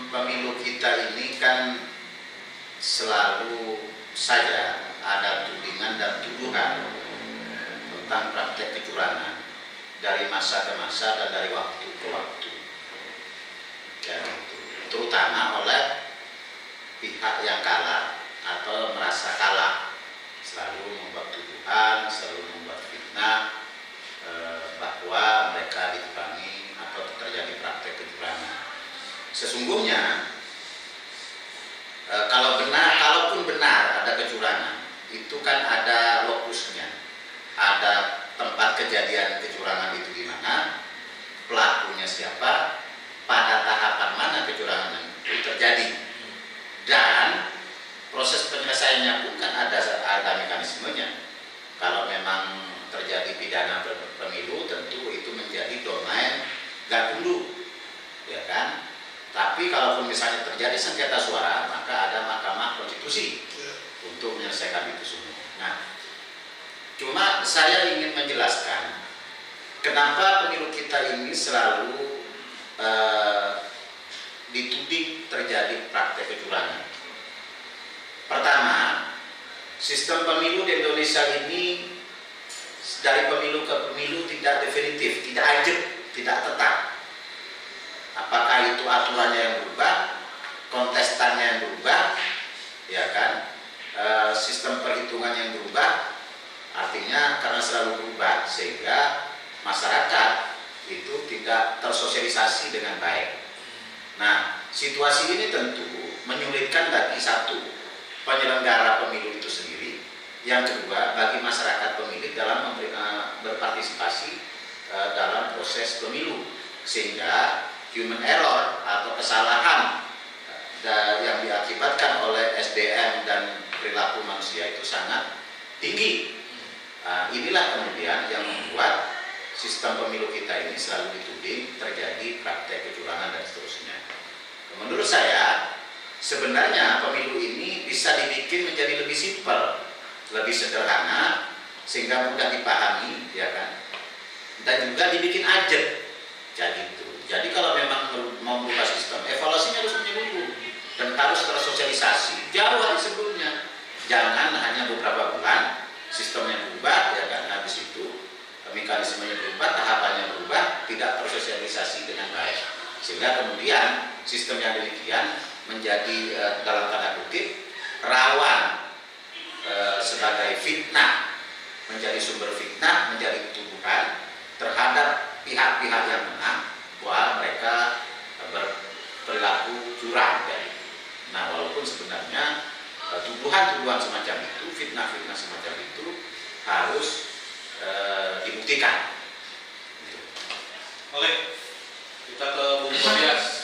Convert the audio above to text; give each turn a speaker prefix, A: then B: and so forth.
A: pemilu kita ini kan selalu saja ada tudingan dan tuduhan tentang praktek kecurangan dari masa ke masa dan dari waktu ke waktu, ya, terutama oleh pihak yang kalah atau merasa kalah, selalu membuat tuduhan, selalu membuat fitnah bahwa mereka dicurangi atau terjadi praktek kecurangan. Sesungguhnya kalaupun benar ada kecurangan, itu kan ada lokusnya, ada tempat kejadian kecurangan itu di mana, pelakunya siapa, pada tahapan mana kecurangan itu terjadi, dan proses penyelesaiannya pun kan ada mekanismenya. Kalau memang terjadi pidana pemilu, tentu itu menjadi domain Gakumdu, ya kan? Tapi kalaupun misalnya terjadi sengketa suara, maka ada Mahkamah Konstitusi untuk menyelesaikan itu semua. Nah, cuma saya ingin menjelaskan kenapa pemilu kita ini selalu dituding terjadi praktek kecurangan. Pertama, sistem pemilu di Indonesia ini dari pemilu ke pemilu tidak definitif, tidak ajak, tidak tetap. Apakah itu aturannya yang berubah, kontestannya yang berubah, ya kan? Sistem perhitungan yang berubah, artinya karena selalu berubah sehingga masyarakat itu tidak tersosialisasi dengan baik. Nah, situasi ini tentu menyulitkan bagi satu, penyelenggara pemilu itu sendiri, yang kedua bagi masyarakat pemilih dalam berpartisipasi dalam proses pemilu, sehingga human error atau kesalahan yang diakibatkan oleh SDM dan perilaku manusia itu sangat tinggi. Inilah kemudian yang membuat sistem pemilu kita ini selalu dituding terjadi praktek kecurangan dan seterusnya. Menurut saya, sebenarnya pemilu ini bisa dibikin menjadi lebih simpel, lebih sederhana, sehingga mudah dipahami, ya kan? Dan juga dibikin ajak, jadi itu. Jadi kalau memang mau merubah sistem, evaluasinya harus menyeluruh dan harus tersosialisasi jauh hari sebelumnya. Jangan hanya beberapa bulan sistemnya berubah, ya kan? Habis itu mekanismenya berubah, tahapannya berubah, tidak tersosialisasi dengan baik, sehingga kemudian sistem yang demikian menjadi dalam tanda kutip rawan sebagai fitnah, menjadi sumber fitnah, menjadi tuduhan terhadap pihak-pihak yang menang bahwa mereka berperilaku curang. Nah, walaupun sebenarnya tuduhan-tuduhan semacam itu, fitnah-fitnah semacam itu harus dibuktikan.